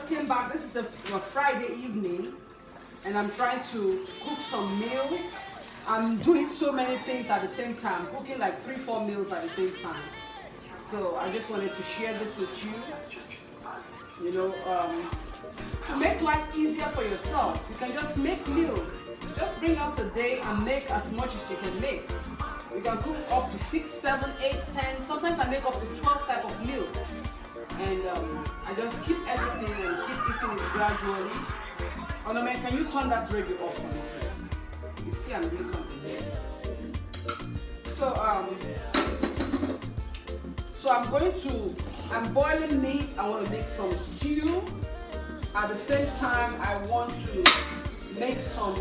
came back. This is a Friday evening, and I'm trying to cook some meal. I'm doing so many things at the same time, cooking like 3-4 meals at the same time. So I just wanted to share this with you. You know, to make life easier for yourself, you can just make meals. Just bring out a day and make as much as you can make. You can cook up to 6, 7, 8, 10. Sometimes I make up to 12 type of meals. And I just keep everything and keep eating it gradually. Oh no, man, can you turn that radio off for me, please? You see I'm doing something here. So I'm boiling meat. I want to make some stew. At the same time, I want to make some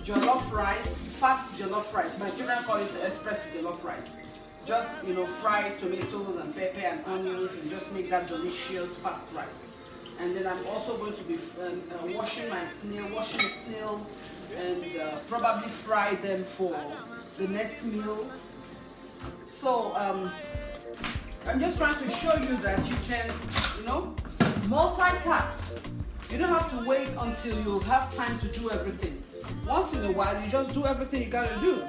jollof rice, fast jollof rice. My children call it express jollof rice. Just, you know, fry tomatoes and pepper and onions and just make that delicious fast rice. And then I'm also going to be washing the snails and probably fry them for the next meal. So I'm just trying to show you that you can, you know, multitask. You don't have to wait until you have time to do everything. Once in a while, you just do everything you gotta do.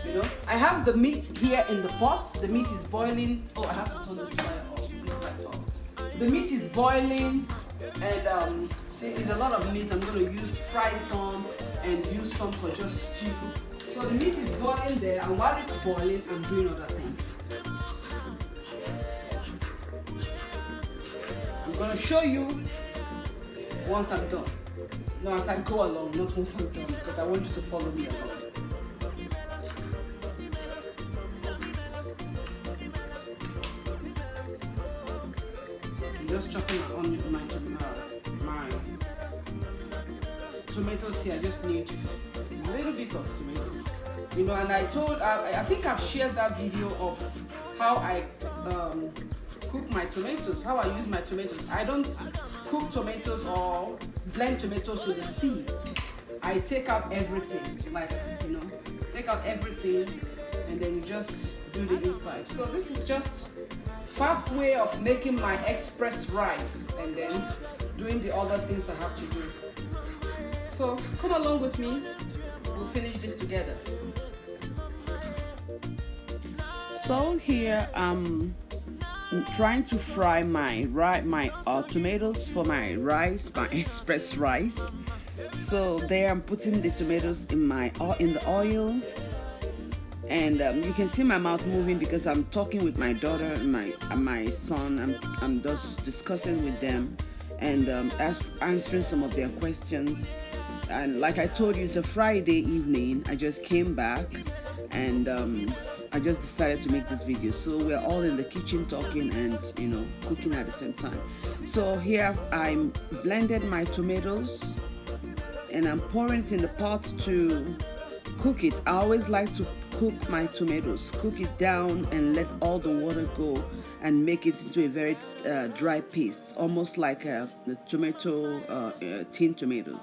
You know, I have the meat here in the pot. The meat is boiling. Oh, I have to turn this fire off. This light off. The meat is boiling, and see, it's a lot of meat. I'm gonna fry some and use some for just stew. So the meat is boiling there, and while it's boiling, I'm doing other things. I'm gonna show you once I'm done. No, as I go along, not once I'm done, because I want you to follow me along. I'm just chopping on my tomatoes here. I just need a little bit of tomatoes. You know, and I think I've shared that video of how I cook my tomatoes, how I use my tomatoes. I don't cook tomatoes or blend tomatoes with the seeds. I take out everything, like, you know, take out everything and then you just do the inside. So this is just fast way of making my express rice and then doing the other things I have to do. So come along with me, we'll finish this together. So here I'm trying to fry my tomatoes for my rice, my express rice. So there I'm putting the tomatoes in the oil, and you can see my mouth moving because I'm talking with my daughter and my son. I'm just discussing with them and answering some of their questions. And like I told you, it's a Friday evening. I just came back and I just decided to make this video. So we're all in the kitchen talking and, you know, cooking at the same time. So here I'm blended my tomatoes and I'm pouring it in the pot to cook it. I always like to cook my tomatoes, cook it down and let all the water go and make it into a very dry paste, almost like a tin tomato.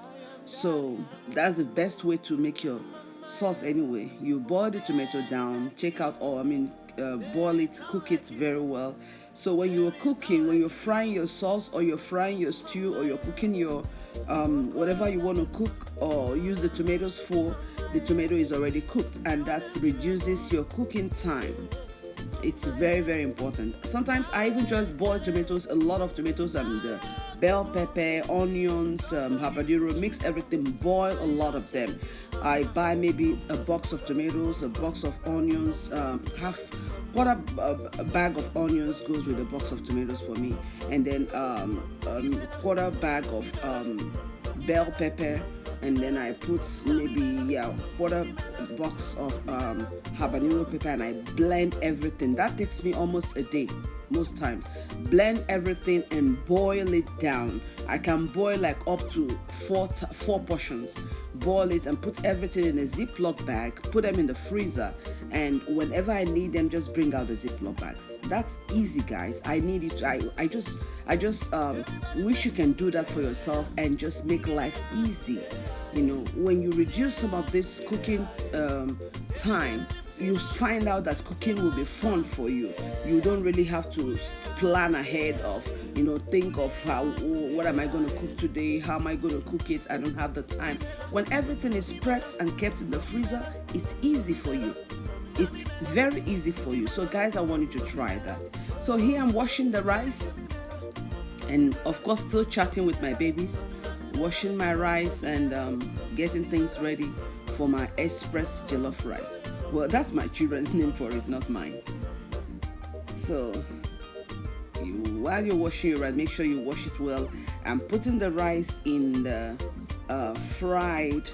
So that's the best way to make your sauce anyway. You boil the tomato down, take out all, boil it, cook it very well. So when you're frying your sauce or you're frying your stew or you're cooking your whatever you want to cook or use the tomatoes for, the tomato is already cooked, and that reduces your cooking time. It's very, very important. Sometimes I even just boil tomatoes, a lot of tomatoes, and bell pepper, onions, habanero, mix everything, boil a lot of them. I buy maybe a box of tomatoes, a box of onions, a bag of onions goes with a box of tomatoes for me, and then quarter bag of bell pepper, and then I put maybe quarter box of habanero pepper, and I blend everything. That takes me almost a day most times. Blend everything and boil it down. I can boil like up to four portions. Boil it and put everything in a Ziploc bag, put them in the freezer, and whenever I need them, just bring out the Ziploc bags. That's easy, guys. I need it. I just wish you can do that for yourself and just make life easy. You know, when you reduce some of this cooking time, you find out that cooking will be fun for you. You don't really have to plan ahead of, you know, think of what am I going to cook today, how am I going to cook it. I don't have the time. When everything is prepped and kept in the freezer, it's easy for you. It's very easy for you. So guys, I want you to try that. So here I'm washing the rice, and of course still chatting with my babies, washing my rice and getting things ready for my express jollof rice. Well, that's my children's name for it, not mine. So while you're washing your rice, make sure you wash it well. I'm putting the rice in the fried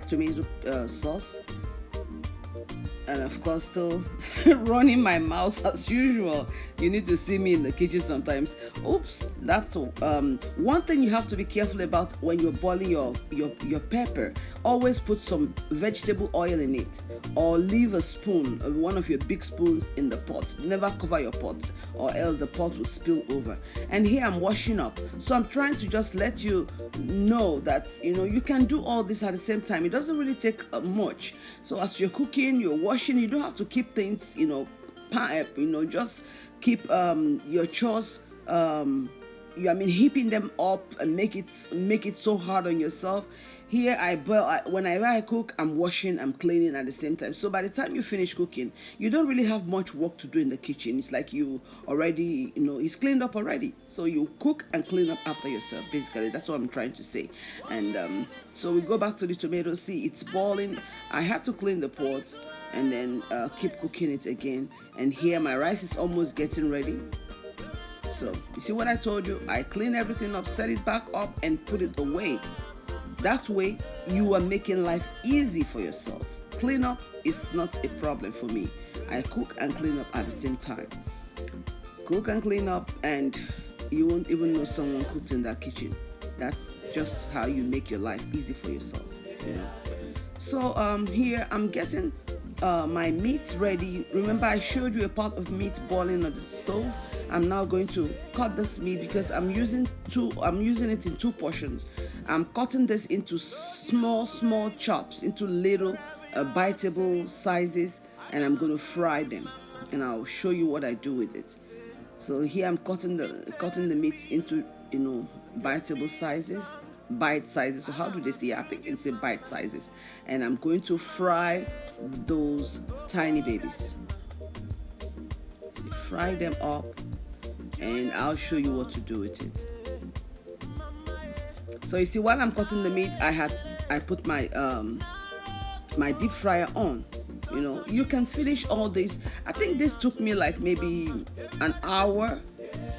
tomato sauce. And of course, still running my mouth as usual. You need to see me in the kitchen sometimes. Oops, that's one thing you have to be careful about when you're boiling your pepper. Always put some vegetable oil in it, or leave a spoon, one of your big spoons, in the pot. Never cover your pot, or else the pot will spill over. And here I'm washing up, so I'm trying to just let you know that, you know, you can do all this at the same time. It doesn't really take much. So as you're cooking, you're washing, you don't have to keep things, just keep your chores, heaping them up and make it so hard on yourself. Here whenever I cook, I'm washing, I'm cleaning at the same time. So by the time you finish cooking, you don't really have much work to do in the kitchen. It's like you already, it's cleaned up already. So you cook and clean up after yourself. Basically, that's what I'm trying to say. And so we go back to the tomatoes. See, it's boiling. I had to clean the pot and then keep cooking it again. And here my rice is almost getting ready. So you see what I told you? I clean everything up, set it back up, and put it away. That way, you are making life easy for yourself. Clean up is not a problem for me. I cook and clean up at the same time. Cook and clean up, and you won't even know someone cooked in that kitchen. That's just how you make your life easy for yourself. So here I'm getting my meat ready. Remember, I showed you a pot of meat boiling on the stove. I'm now going to cut this meat because I'm using it in two portions. I'm cutting this into small chops, into little biteable sizes, and I'm going to fry them, and I'll show you what I do with it. So here I'm cutting the meat into biteable sizes, bite sizes. So how do they say? I think it's a bite sizes, and I'm going to fry those tiny babies. So fry them up, and I'll show you what to do with it. So you see, while I'm cutting the meat, I put my my deep fryer on. You can finish all this. I think this took me like maybe an hour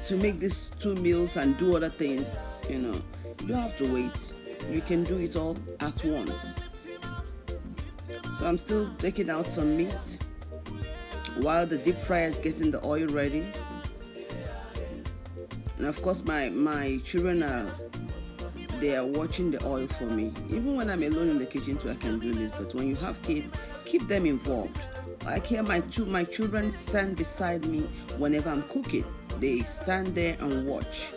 to make these 2 meals and do other things. You don't have to wait. You can do it all at once. So I'm still taking out some meat while the deep fryer is getting the oil ready. And of course, my children they are watching the oil for me. Even when I'm alone in the kitchen too, I can do this. But when you have kids, keep them involved. Like here, my children stand beside me whenever I'm cooking. They stand there and watch.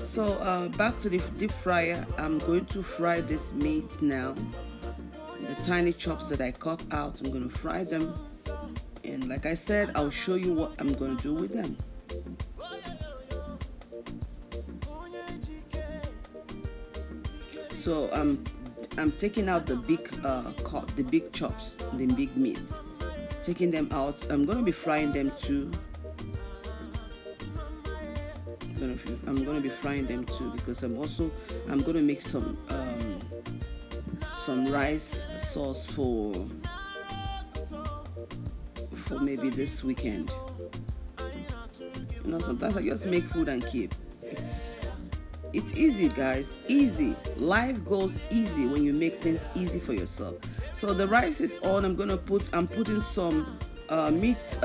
So back to the deep fryer. I'm going to fry this meat now. The tiny chops that I cut out, I'm going to fry them. And like I said, I'll show you what I'm going to do with them. So I'm taking out the big chops, the big meats. Taking them out. I'm going to be frying them too. I'm going to be frying them too because I'm going to make some rice sauce for maybe this weekend. Sometimes I just make food and keep. It's easy, guys. Easy. Life goes easy when you make things easy for yourself. So the rice is on. I'm putting some meat.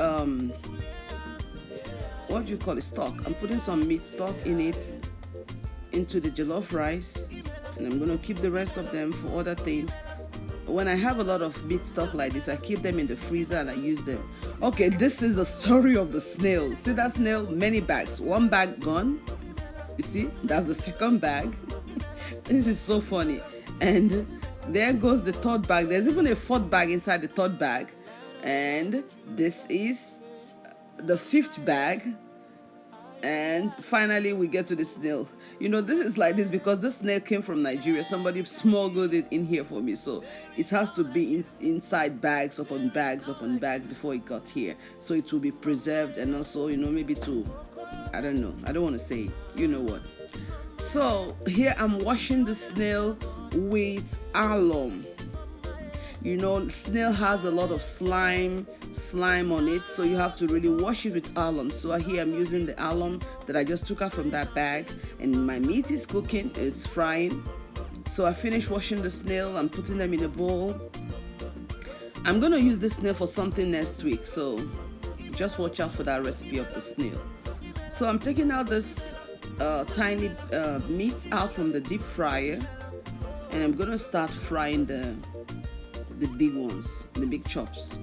What do you call it? Stock. I'm putting some meat stock into the jollof rice, and I'm gonna keep the rest of them for other things. when I have a lot of meat stock like this, I keep them in the freezer and I use them. Okay, this is the story of the snail. See that snail? Many bags. One bag gone. You see? That's the second bag. This is so funny. And there goes the third bag. There's even a fourth bag inside the third bag. And this is the fifth bag. And finally we get to the snail. You know, this is like this because this snail came from Nigeria. Somebody smuggled it in here for me, so it has to be inside bags upon bags upon bags before it got here, so it will be preserved. And also, you know, maybe to, I don't know, I don't want to say, you know what. So here I'm washing the snail with alum. You know, snail has a lot of slime on it, so you have to really wash it with alum. So here I'm using the alum that I just took out from that bag, and my meat is cooking, is frying. So I finished washing the snail. I'm putting them in a bowl. I'm gonna use this snail for something next week, so just watch out for that recipe of the snail. So I'm taking out this tiny meat out from the deep fryer, and I'm gonna start frying the big ones, the big chops.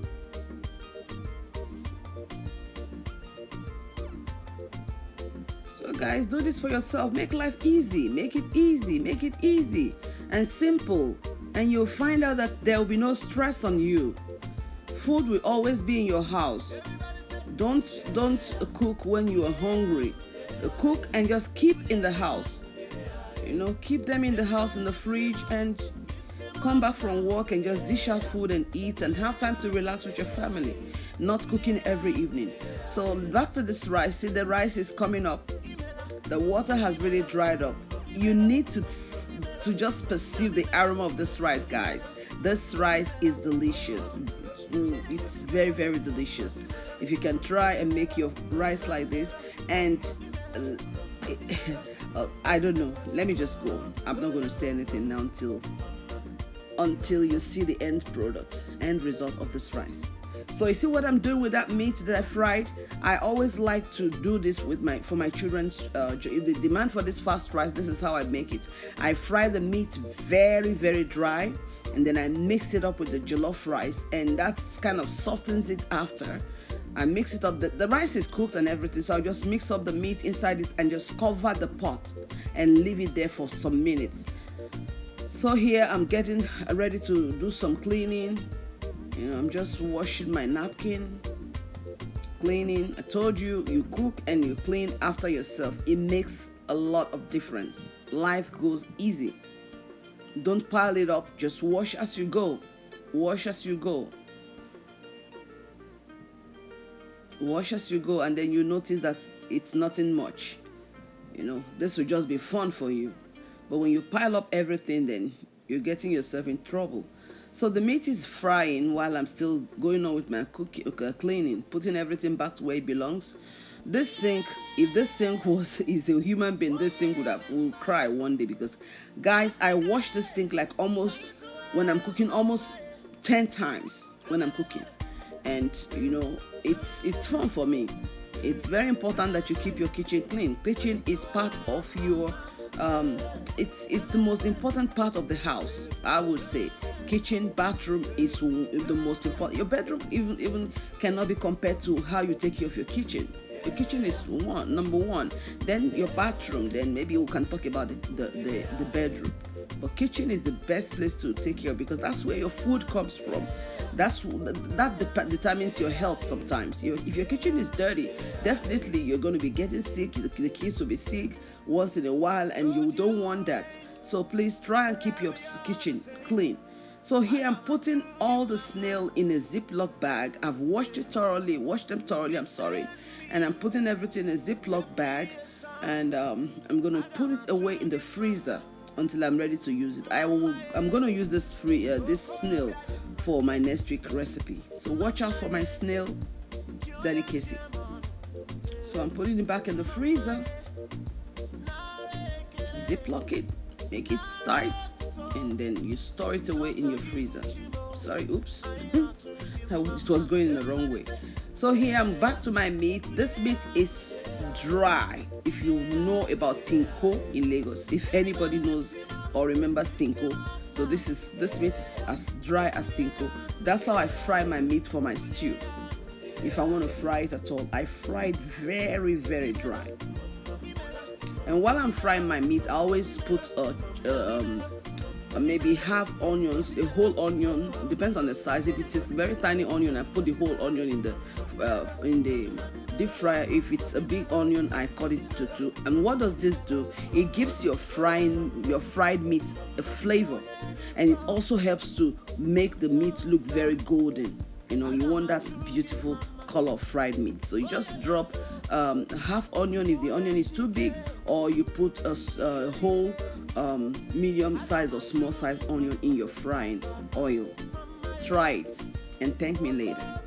So guys, do this for yourself. Make life easy. Make it easy. Make it easy and simple, and you'll find out that there will be no stress on you. Food will always be in your house. Don't cook when you are hungry. Cook and just keep in the house. You know, keep them in the house in the fridge, and come back from work and just dish out food and eat and have time to relax with your family, not cooking every evening. So back to this rice. See, the rice is coming up. The water has really dried up. You need to just perceive the aroma of this rice, guys. This rice is delicious. It's very, very delicious. If you can try and make your rice like this, and I don't know, let me just go. I'm not going to say anything now until you see the end result of this rice. So you see what I'm doing with that meat that I fried? I always like to do this for my children's, if they demand for this fast rice, this is how I make it. I fry the meat very, very dry, and then I mix it up with the jollof rice, and that kind of softens it after. I mix it up. The rice is cooked and everything, so I'll just mix up the meat inside it and just cover the pot and leave it there for some minutes. So here I'm getting ready to do some cleaning. You know, I'm just washing my napkin, cleaning. I told you, you cook and you clean after yourself. It makes a lot of difference. Life goes easy. Don't pile it up. Just wash as you go. Wash as you go. Wash as you go, and then you notice that it's nothing much. You know, this will just be fun for you. But when you pile up everything, then you're getting yourself in trouble. So the meat is frying while I'm still going on with my cleaning, putting everything back to where it belongs. This sink, if this sink is a human being, this sink will cry one day, because guys, I wash this sink like almost, when I'm cooking, almost 10 times when I'm cooking. And you know, it's fun for me. It's very important that you keep your kitchen clean. Kitchen is part of your it's the most important part of the house, I would say. Kitchen, bathroom is the most important. Your bedroom even cannot be compared to how you take care of your kitchen. Your kitchen is number one. Then your bathroom. Then maybe we can talk about the bedroom. But kitchen is the best place to take care of, because that's where your food comes from. That determines your health sometimes. If your kitchen is dirty, definitely you're going to be getting sick. The kids will be sick once in a while, and you don't want that. So please try and keep your kitchen clean. So here I'm putting all the snail in a Ziploc bag. I've washed them thoroughly, and I'm putting everything in a Ziploc bag, and I'm going to put it away in the freezer until I'm ready to use it. I'm going to use this snail for my next week recipe. So watch out for my snail delicacy. So I'm putting it back in the freezer. Ziploc it, make it tight, and then you store it away in your freezer. Sorry, oops. It was going in the wrong way. So here I'm back to my meat. This meat is dry. If you know about Tinko in Lagos, if anybody knows or remember stinko. So this meat is as dry as stinko. That's how I fry my meat for my stew. If I want to fry it at all, I fry it very, very dry. And while I'm frying my meat, I always put maybe half onions, a whole onion. Depends on the size. If it is very tiny onion, I put the whole onion in the deep fryer. If it's a big onion, I cut it to two. And what does this do? It gives your fried meat a flavor, and it also helps to make the meat look very golden. You want that beautiful color of fried meat. So you just drop half onion if the onion is too big, or you put a whole medium size or small size onion in your frying oil. Try it and thank me later.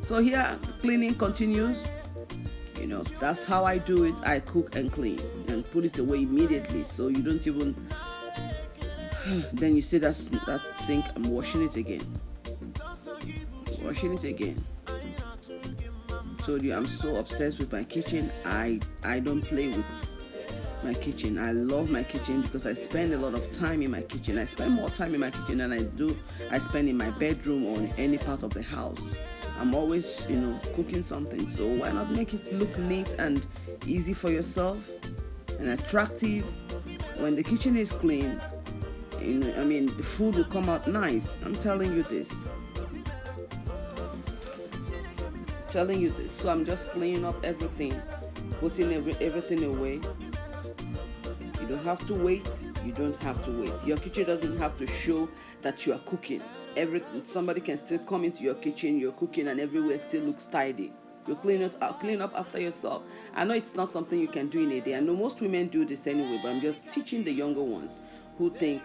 So here cleaning continues. That's how I do it. I cook and clean and put it away immediately, so you don't even then you see that sink, I'm washing it again. Told you I'm so obsessed with my kitchen. I don't play with my kitchen. I love my kitchen because I spend a lot of time in my kitchen. I spend more time in my kitchen than I spend in my bedroom or in any part of the house. I'm always, cooking something. So why not make it look neat and easy for yourself and attractive? When the kitchen is clean, the food will come out nice. I'm telling you this. So I'm just cleaning up everything, putting everything away. You don't have to wait. Your kitchen doesn't have to show that you are cooking. Somebody can still come into your kitchen, you're cooking, and everywhere still looks tidy. You clean up after yourself. I know it's not something you can do in a day. I know most women do this anyway, but I'm just teaching the younger ones who think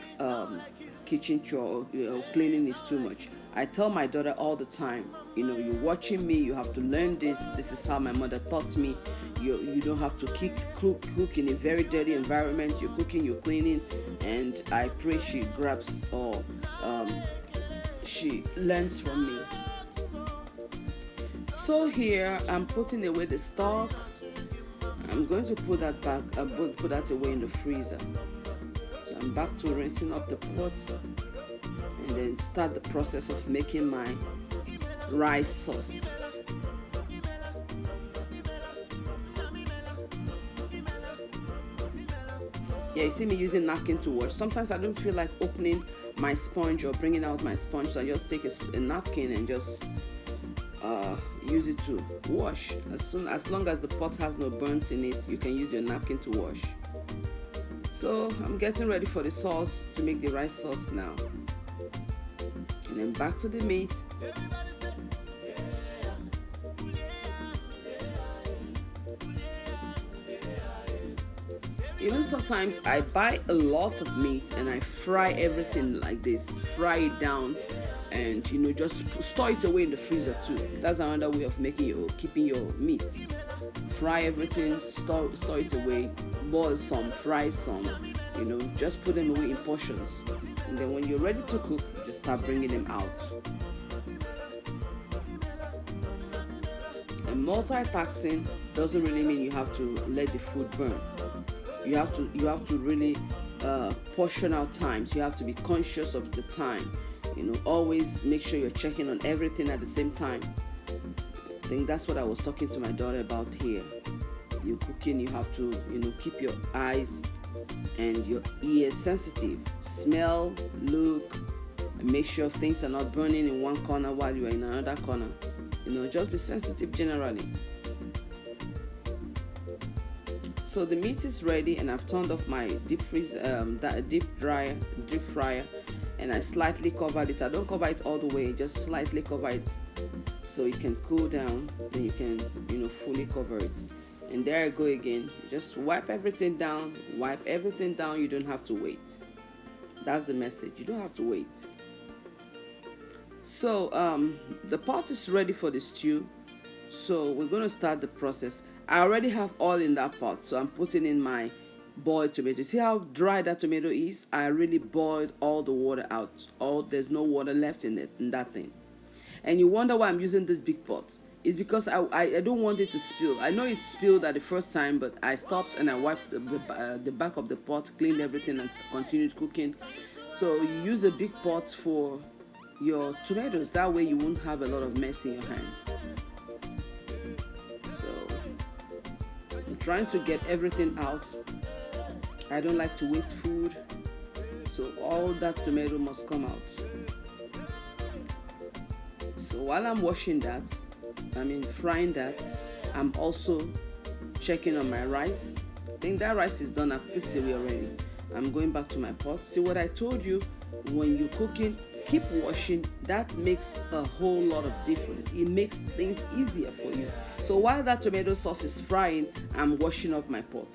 kitchen chore, cleaning is too much. I tell my daughter all the time, you're watching me, you have to learn this. This is how my mother taught me. You don't have to cook in a very dirty environment. You're cooking, you're cleaning, and I pray she grabs or she learns from me. So here I'm putting away the stock. I'm going to put that back. Put that away in the freezer. So I'm back to rinsing up the pot, and then start the process of making my rice sauce. Yeah, you see me using napkin to wash. Sometimes I don't feel like opening my sponge or bringing out my sponge, so I just take a napkin and just use it to wash. As long as the pot has no burns in it, you can use your napkin to wash. So I'm getting ready for the sauce, to make the rice sauce now. And then back to the meat. Even sometimes I buy a lot of meat and I fry everything like this, fry it down, and just store it away in the freezer too. That's another way of keeping your meat. Fry everything, store it away, boil some, fry some, just put them away in portions. And then when you're ready to cook, you just start bringing them out. And multitasking doesn't really mean you have to let the food burn. You have to really portion out times. You have to be conscious of the time. Always make sure you're checking on everything at the same time. I think that's what I was talking to my daughter about here. You're cooking, you have to keep your eyes and your ears sensitive. Smell, look, and make sure things are not burning in one corner while you're in another corner. Just be sensitive generally. So the meat is ready, and I've turned off my deep fryer, and I slightly covered it. I don't cover it all the way, just slightly cover it so it can cool down. Then you can fully cover it. And there I go again. Just wipe everything down. You don't have to wait. That's the message. You don't have to wait. So the pot is ready for the stew. So we're going to start the process. I already have oil in that pot, so I'm putting in my boiled tomato. See how dry that tomato is? I really boiled all the water out. There's no water left in that thing. And you wonder why I'm using this big pot. is because I don't want it to spill. I know it spilled at the first time, but I stopped and I wiped the back of the pot, cleaned everything, and continued cooking. So you use a big pot for your tomatoes. That way you won't have a lot of mess in your hands. So I'm trying to get everything out. I don't like to waste food, so all that tomato must come out. So while I'm washing that, frying that, I'm also checking on my rice. I think that rice is done. I've put it away already. I'm going back to my pot. See what I told you, when you're cooking, keep washing. That makes a whole lot of difference. It makes things easier for you. So while that tomato sauce is frying, I'm washing up my pot.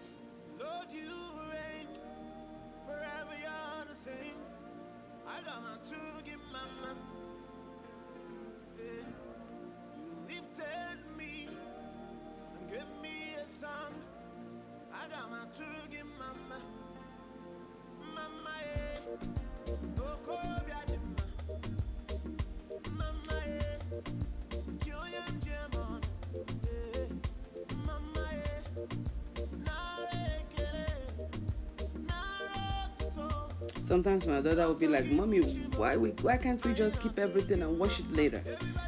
Sometimes my daughter will be like, "Mommy, why can't we just keep everything and wash it later?"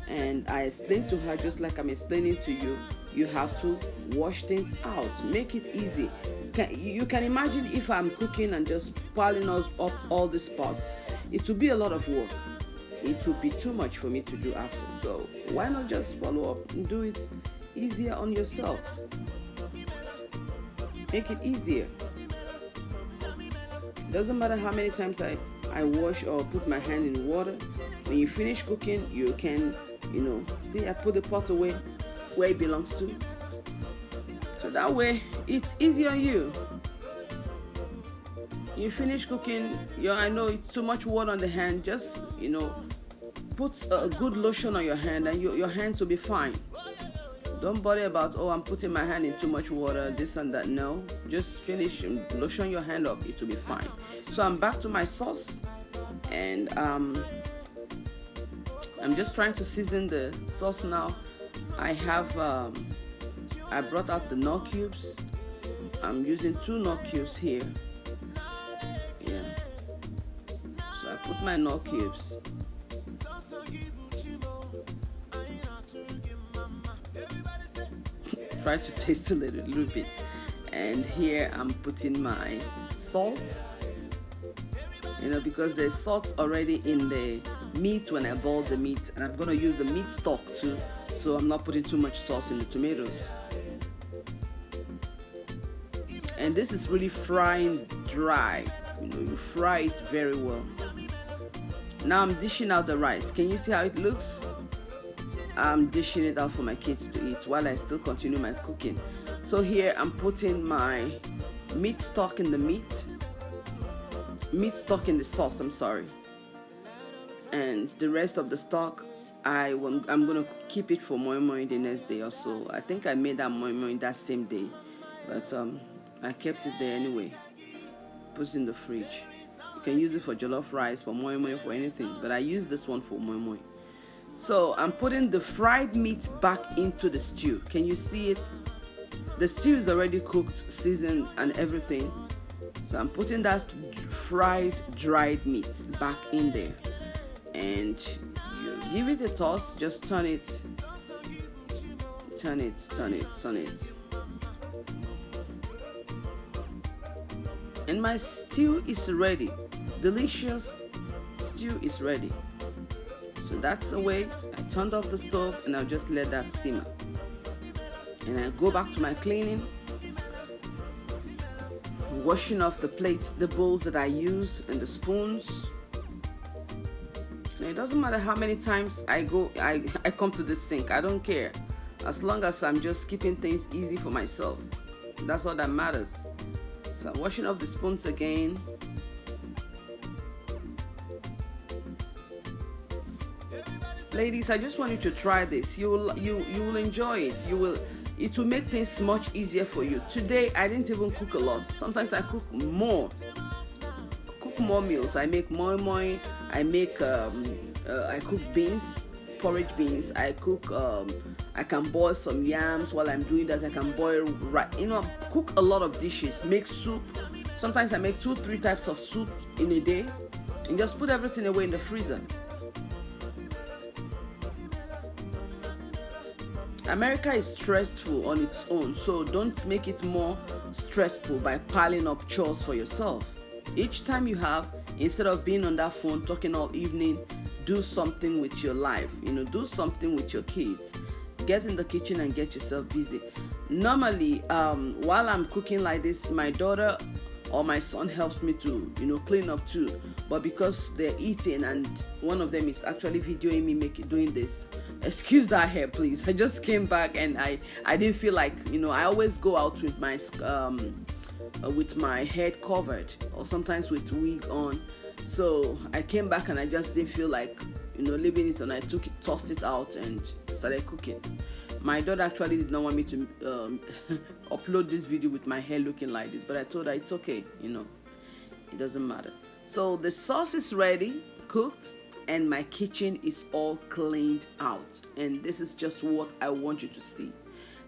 And I explain to her, just like I'm explaining to you, you have to wash things out. Make it easy. You can imagine if I'm cooking and just piling up all these pots, it will be a lot of work. It will be too much for me to do after. So why not just follow up and do it easier on yourself? Make it easier. Doesn't matter how many times I wash or put my hand in water. When you finish cooking, you can, see, I put the pot away where it belongs to. So that way, it's easy on you. You finish cooking, I know it's too much water on the hand. Just, put a good lotion on your hand and your hands will be fine. Don't bother about, I'm putting my hand in too much water, this and that. No, just finish and lotion your hand up. It will be fine. So I'm back to my sauce, and I'm just trying to season the sauce now. I have, I brought out the knorr cubes. I'm using 2 knorr cubes here. Yeah. So I put my knorr cubes. Try to taste a little bit. And here I'm putting my salt, because there's salt already in the meat when I boil the meat, and I'm gonna use the meat stock too, so I'm not putting too much sauce in the tomatoes. And this is really frying dry. You fry it very well. Now I'm dishing out the rice. Can you see how it looks? I'm dishing it out for my kids to eat while I still continue my cooking. So here I'm putting my meat stock in the meat stock in the sauce, and the rest of the stock I'm gonna keep it for moi moi the next day or so. I think I made that moi moi that same day, but I kept it there anyway. Put it in the fridge. You can use it for jollof rice, for moi moi, for anything, but I use this one for moi moi. So I'm putting the fried meat back into the stew. Can you see it? The stew is already cooked, seasoned, and everything. So I'm putting that fried dried meat back in there, and you give it a toss. Just turn it. And my stew is ready. Delicious stew is ready. So that's the way. I turned off the stove and I'll just let that simmer. And I go back to my cleaning, washing off the plates, the bowls that I use, and the spoons. And it doesn't matter how many times I come to the sink. I don't care. As long as I'm just keeping things easy for myself. That's all that matters. So I'm washing off the spoons again. Ladies, I just want you to try this. You will enjoy it. It will make things much easier for you. Today I didn't even cook a lot. Sometimes I cook more meals. I make moi moi. I cook beans, porridge beans. I cook I can boil some yams. While I'm doing that, I can boil cook a lot of dishes, make soup. Sometimes I make 2-3 types of soup in a day, and just put everything away in the freezer. America is stressful on its own, so don't make it more stressful by piling up chores for yourself. Each time you have, instead of being on that phone talking all evening, do something with your life. Do something with your kids. Get in the kitchen and get yourself busy. Normally, while I'm cooking like this, my daughter or my son helps me to clean up too, but because they're eating and one of them is actually videoing me doing this, excuse that hair please. I just came back and I didn't feel like, I always go out with my head covered or sometimes with wig on, so I came back and I just didn't feel like leaving it, and I tossed it out and started cooking. My daughter actually did not want me to upload this video with my hair looking like this, but I told her it's okay, it doesn't matter. So the sauce is ready, cooked, and my kitchen is all cleaned out. And this is just what I want you to see.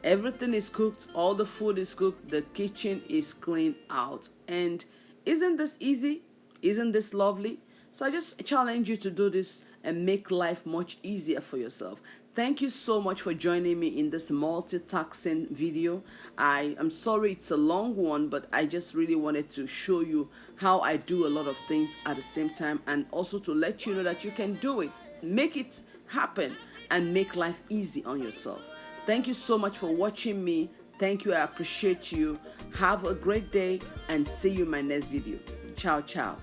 Everything is cooked, all the food is cooked, the kitchen is cleaned out. And isn't this easy? Isn't this lovely? So I just challenge you to do this and make life much easier for yourself. Thank you so much for joining me in this multitasking video. I am sorry it's a long one, but I just really wanted to show you how I do a lot of things at the same time, and also to let you know that you can do it, make it happen, and make life easy on yourself. Thank you so much for watching me. Thank you. I appreciate you. Have a great day and see you in my next video. Ciao, ciao.